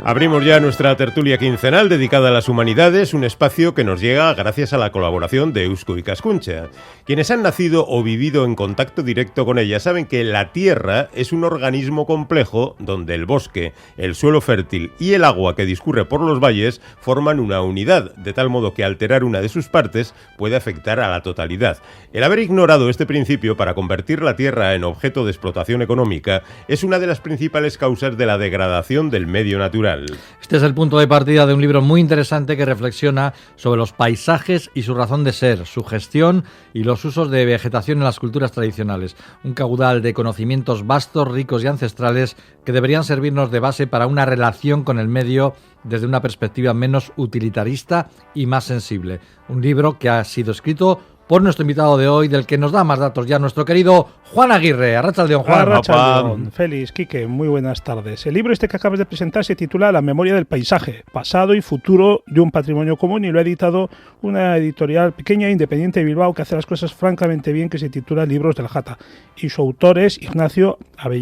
Abrimos ya nuestra tertulia quincenal dedicada a las humanidades, un espacio que nos llega gracias a la colaboración de Eusko Ikaskuntza. Quienes han nacido o vivido en contacto directo con ella saben que la Tierra es un organismo complejo donde el bosque, el suelo fértil y el agua que discurre por los valles forman una unidad, de tal modo que alterar una de sus partes puede afectar a la totalidad. El haber ignorado este principio para convertir la Tierra en objeto de explotación económica es una de las principales causas de la degradación del medio natural. Este es el punto de partida de un libro muy interesante que reflexiona sobre los paisajes y su razón de ser, su gestión y los usos de vegetación en las culturas tradicionales. Un caudal de conocimientos vastos, ricos y ancestrales que deberían servirnos de base para una relación con el medio desde una perspectiva menos utilitarista y más sensible. Un libro que ha sido escrito por nuestro invitado de hoy, del que nos da más datos ya nuestro querido Juan Aguirre. Arratsaldeon, Juan. Arratsaldeon, Félix, Quique, muy buenas tardes. El libro que acabas de presentar se titula La memoria del paisaje, pasado y futuro de un patrimonio común, y lo ha editado una editorial pequeña e independiente de Bilbao que hace las cosas francamente bien, que se titula Libros del Jata. Y su autor es Ignacio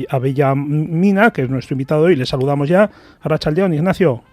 Abellamina, que es nuestro invitado hoy. Le saludamos ya. Arratsaldeon, Ignacio.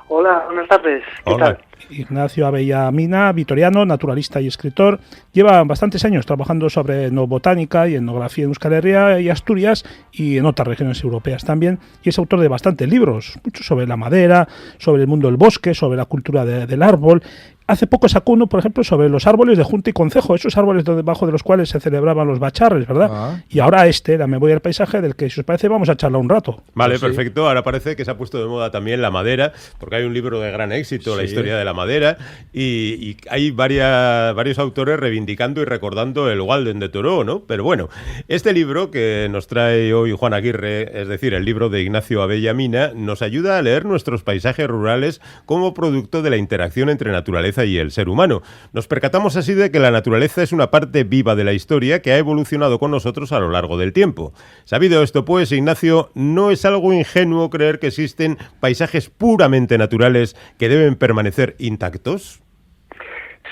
Hola, buenas tardes. ¿Qué tal? Ignacio Abellamina, vitoriano, naturalista y escritor, lleva bastantes años trabajando sobre etnobotánica y etnografía en Euskal Herria y Asturias y en otras regiones europeas también, y es autor de bastantes libros, muchos sobre la madera, sobre el mundo del bosque, sobre la cultura del árbol. Hace poco sacó uno, por ejemplo, sobre los árboles de Junta y Concejo, esos árboles debajo de los cuales se celebraban los bacharres, ¿verdad? Y ahora la memoria del paisaje, del que, si os parece, vamos a charlar un rato. Vale, pues perfecto. Ahora parece que se ha puesto de moda también la madera, porque hay un libro de gran éxito, La historia de la madera, y hay varios autores reivindicando y recordando el Walden de Toro, ¿no? Pero bueno, este libro que nos trae hoy Juan Aguirre, es decir, el libro de Ignacio Abellamina, nos ayuda a leer nuestros paisajes rurales como producto de la interacción entre naturaleza y el ser humano. Nos percatamos así de que la naturaleza es una parte viva de la historia que ha evolucionado con nosotros a lo largo del tiempo. Sabido esto, pues, Ignacio, ¿no es algo ingenuo creer que existen paisajes puramente naturales que deben permanecer intactos?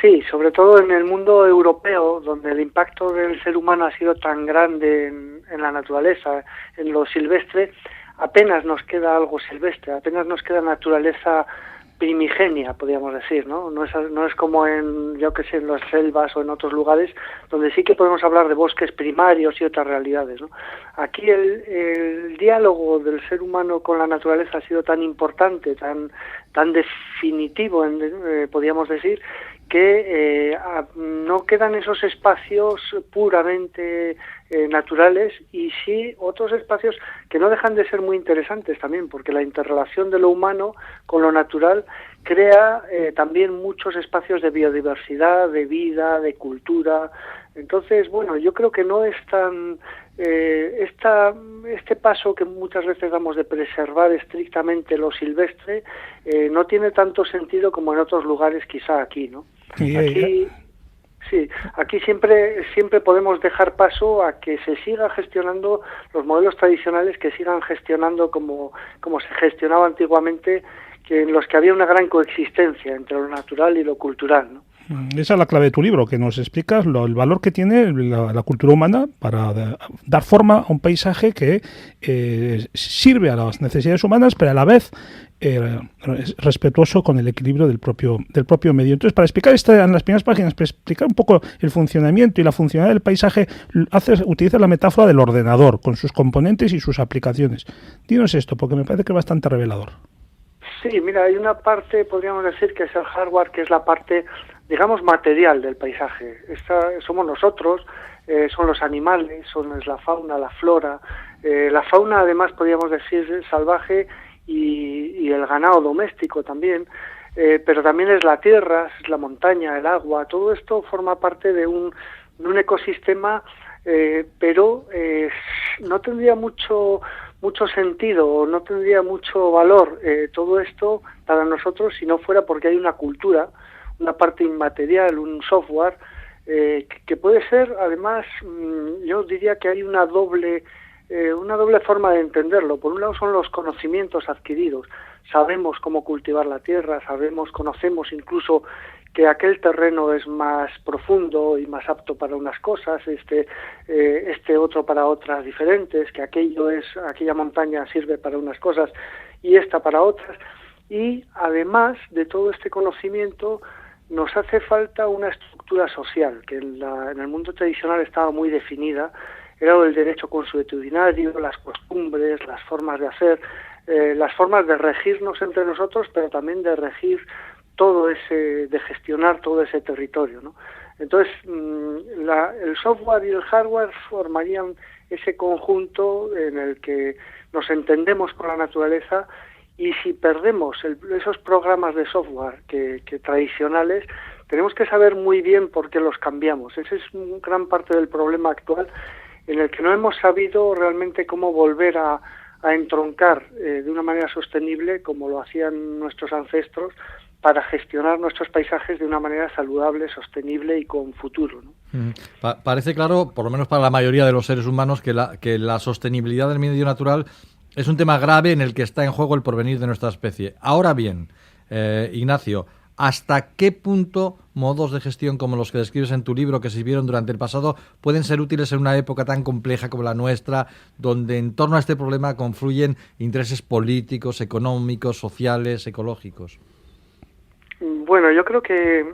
Sí, sobre todo en el mundo europeo, donde el impacto del ser humano ha sido tan grande en la naturaleza, en lo silvestre, apenas nos queda algo silvestre, apenas nos queda naturaleza primigenia, podríamos decir, ¿no? No es como en, yo que sé, en las selvas o en otros lugares donde sí que podemos hablar de bosques primarios y otras realidades, ¿no? Aquí el diálogo del ser humano con la naturaleza ha sido tan importante, tan definitivo, podríamos decir, que no quedan esos espacios puramente naturales, y sí otros espacios que no dejan de ser muy interesantes también, porque la interrelación de lo humano con lo natural crea también muchos espacios de biodiversidad, de vida, de cultura. Entonces, bueno, yo creo que no es tan este paso que muchas veces damos de preservar estrictamente lo silvestre no tiene tanto sentido como en otros lugares, quizá aquí, ¿no? Aquí siempre podemos dejar paso a que se siga gestionando los modelos tradicionales, que sigan gestionando como se gestionaba antiguamente, que en los que había una gran coexistencia entre lo natural y lo cultural, ¿no? Esa es la clave de tu libro, que nos explicas el valor que tiene la cultura humana para dar forma a un paisaje que sirve a las necesidades humanas, pero a la vez es respetuoso con el equilibrio del propio medio. Entonces, para explicar en las primeras páginas, para explicar un poco el funcionamiento y la funcionalidad del paisaje, utiliza la metáfora del ordenador, con sus componentes y sus aplicaciones. Dinos esto, porque me parece que es bastante revelador. Sí, mira, hay una parte, podríamos decir, que es el hardware, que es la parte, digamos, material del paisaje. Somos nosotros, son los animales, es la fauna, la flora. La fauna, además, podríamos decir, salvaje, y el ganado doméstico también, pero también es la tierra, es la montaña, el agua. Todo esto forma parte de un ecosistema, pero no tendría mucho sentido, no tendría mucho valor todo esto para nosotros si no fuera porque hay una cultura, una parte inmaterial, un software que puede ser, además, yo diría que hay una doble forma de entenderlo. Por un lado son los conocimientos adquiridos, sabemos cómo cultivar la tierra, conocemos incluso que aquel terreno es más profundo y más apto para unas cosas, este otro para otras diferentes, que aquella montaña sirve para unas cosas y esta para otras. Y además de todo este conocimiento, nos hace falta una estructura social, que en el mundo tradicional estaba muy definida. Era el derecho consuetudinario, las costumbres, las formas de hacer, las formas de regirnos entre nosotros, pero también de regir de gestionar todo ese territorio, ¿no? Entonces, el software y el hardware formarían ese conjunto en el que nos entendemos con la naturaleza, y si perdemos esos programas de software que tradicionales, tenemos que saber muy bien por qué los cambiamos. Ese es gran parte del problema actual, en el que no hemos sabido realmente cómo volver a entroncar de una manera sostenible, como lo hacían nuestros ancestros, para gestionar nuestros paisajes de una manera saludable, sostenible y con futuro, ¿no? Parece claro, por lo menos para la mayoría de los seres humanos, que la sostenibilidad del medio natural es un tema grave en el que está en juego el porvenir de nuestra especie. Ahora bien, Ignacio, ¿hasta qué punto modos de gestión como los que describes en tu libro, que sirvieron durante el pasado, pueden ser útiles en una época tan compleja como la nuestra, donde en torno a este problema confluyen intereses políticos, económicos, sociales, ecológicos? Bueno, yo creo que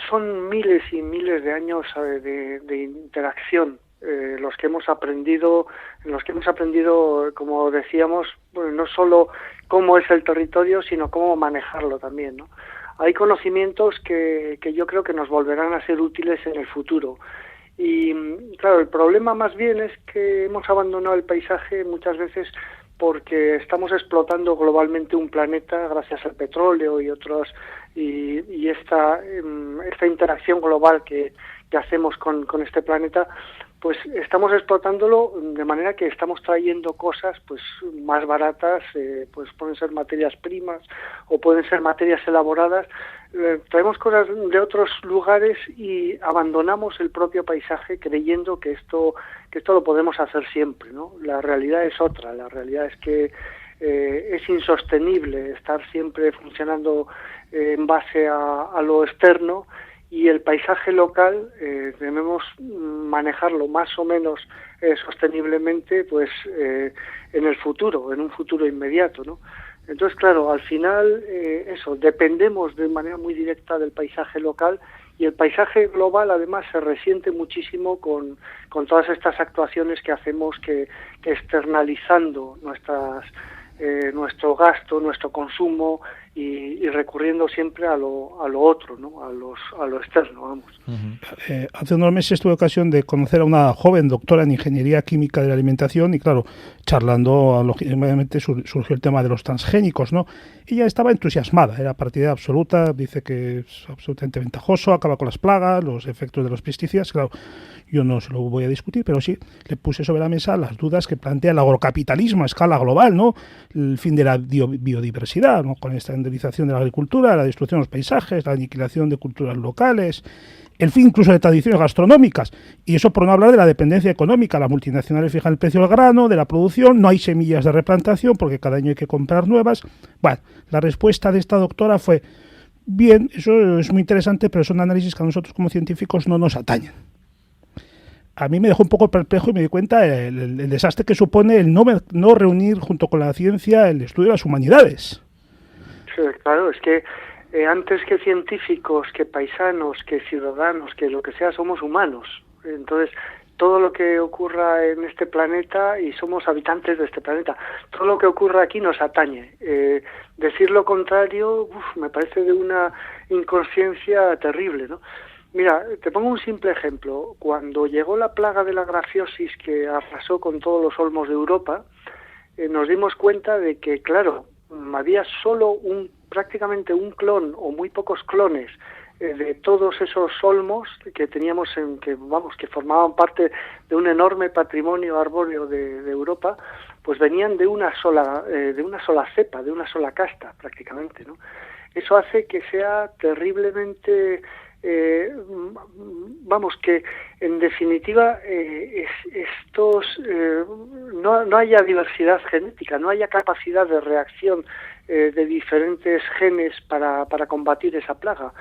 son miles y miles de años de interacción los que hemos aprendido, como decíamos, bueno, no solo cómo es el territorio, sino cómo manejarlo también, ¿no? Hay conocimientos que yo creo que nos volverán a ser útiles en el futuro. Y claro, el problema más bien es que hemos abandonado el paisaje muchas veces porque estamos explotando globalmente un planeta gracias al petróleo y otros y esta interacción global que hacemos con este planeta, pues estamos explotándolo de manera que estamos trayendo cosas pues más baratas, pues pueden ser materias primas o pueden ser materias elaboradas, traemos cosas de otros lugares y abandonamos el propio paisaje creyendo que esto lo podemos hacer siempre, ¿no? La realidad es otra, la realidad es que es insostenible estar siempre funcionando en base a lo externo, y el paisaje local debemos manejarlo más o menos sosteniblemente pues en el futuro, en un futuro inmediato, ¿no? Entonces, claro, al final dependemos de manera muy directa del paisaje local, y el paisaje global además se resiente muchísimo con todas estas actuaciones que hacemos, que externalizando nuestro gasto, nuestro consumo y recurriendo siempre a lo otro, ¿no? A lo externo, vamos. Hace unos meses tuve ocasión de conocer a una joven doctora en Ingeniería Química de la Alimentación y claro, charlando, lógicamente surgió el tema de los transgénicos, ¿no? Ella estaba entusiasmada, era partidaria absoluta, dice que es absolutamente ventajoso, acaba con las plagas, los efectos de los pesticidas, claro. Yo no se lo voy a discutir, pero sí le puse sobre la mesa las dudas que plantea el agrocapitalismo a escala global, ¿no? El fin de la biodiversidad, ¿no? Con esta endemización de la agricultura, la destrucción de los paisajes, la aniquilación de culturas locales, el fin incluso de tradiciones gastronómicas. Y eso por no hablar de la dependencia económica. Las multinacionales fijan el precio del grano, de la producción, no hay semillas de replantación porque cada año hay que comprar nuevas. Bueno, la respuesta de esta doctora fue, bien, eso es muy interesante, pero son análisis que a nosotros como científicos no nos atañen. A mí me dejó un poco perplejo y me di cuenta el desastre que supone el no reunir junto con la ciencia el estudio de las humanidades. Sí, claro, es que antes que científicos, que paisanos, que ciudadanos, que lo que sea, somos humanos. Entonces, todo lo que ocurra en este planeta, y somos habitantes de este planeta, todo lo que ocurra aquí nos atañe. Decir lo contrario, me parece de una inconsciencia terrible, ¿no? Mira, te pongo un simple ejemplo. Cuando llegó la plaga de la grafiosis que arrasó con todos los olmos de Europa, nos dimos cuenta de que, claro, había solo prácticamente un clon o muy pocos clones de todos esos olmos que teníamos que formaban parte de un enorme patrimonio arbóreo de Europa, pues venían de una sola cepa, de una sola casta prácticamente, ¿no? Eso hace que sea terriblemente que en definitiva no haya diversidad genética, no haya capacidad de reacción de diferentes genes para combatir esa plaga.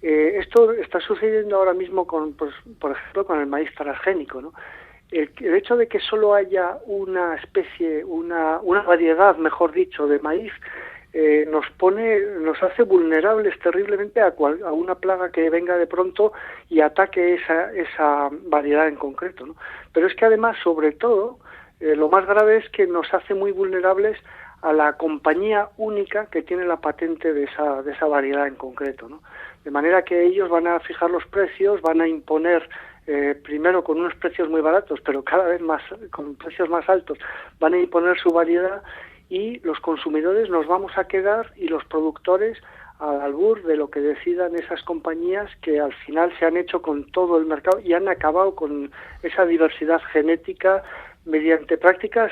Esto está sucediendo ahora mismo con, pues, por ejemplo, con el maíz transgénico, ¿no? El hecho de que solo haya una especie, una variedad, mejor dicho, de maíz, nos hace vulnerables terriblemente a una plaga que venga de pronto y ataque esa variedad en concreto, ¿no? Pero es que además, sobre todo, lo más grave es que nos hace muy vulnerables a la compañía única que tiene la patente de esa variedad en concreto, ¿no? De manera que ellos van a fijar los precios, van a imponer primero con unos precios muy baratos, pero cada vez más con precios más altos, van a imponer su variedad y los consumidores nos vamos a quedar y los productores al albur de lo que decidan esas compañías que al final se han hecho con todo el mercado y han acabado con esa diversidad genética mediante prácticas,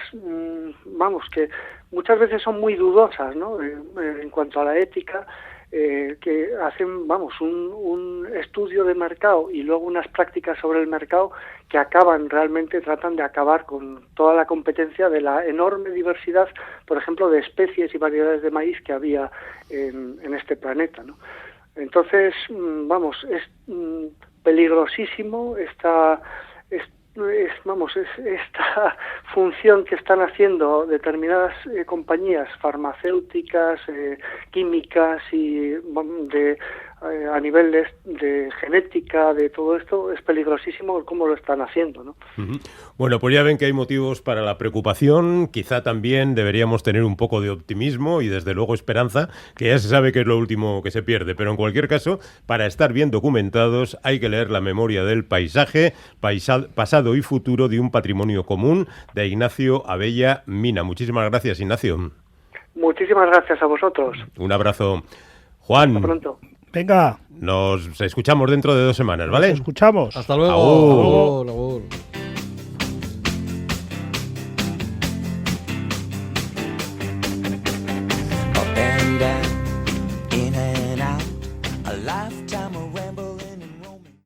que muchas veces son muy dudosas, ¿no? En cuanto a la ética, que hacen, un estudio de mercado y luego unas prácticas sobre el mercado que tratan de acabar con toda la competencia de la enorme diversidad, por ejemplo, de especies y variedades de maíz que había en este planeta, ¿no? Entonces, es peligrosísimo esta función que están haciendo determinadas compañías farmacéuticas, químicas y a nivel de genética, de todo esto, es peligrosísimo cómo lo están haciendo, ¿no? Uh-huh. Bueno, pues ya ven que hay motivos para la preocupación, quizá también deberíamos tener un poco de optimismo y desde luego esperanza, que ya se sabe que es lo último que se pierde, pero en cualquier caso, para estar bien documentados hay que leer La memoria del paisaje, pasado y futuro de un patrimonio común, de Ignacio Abella Mina. Muchísimas gracias, Ignacio. Muchísimas gracias a vosotros. Un abrazo. Juan. Hasta pronto. Venga. Nos escuchamos dentro de 2 semanas, ¿vale? Nos escuchamos. Hasta luego. Agur. Agur. Up and down, in and out, a lifetime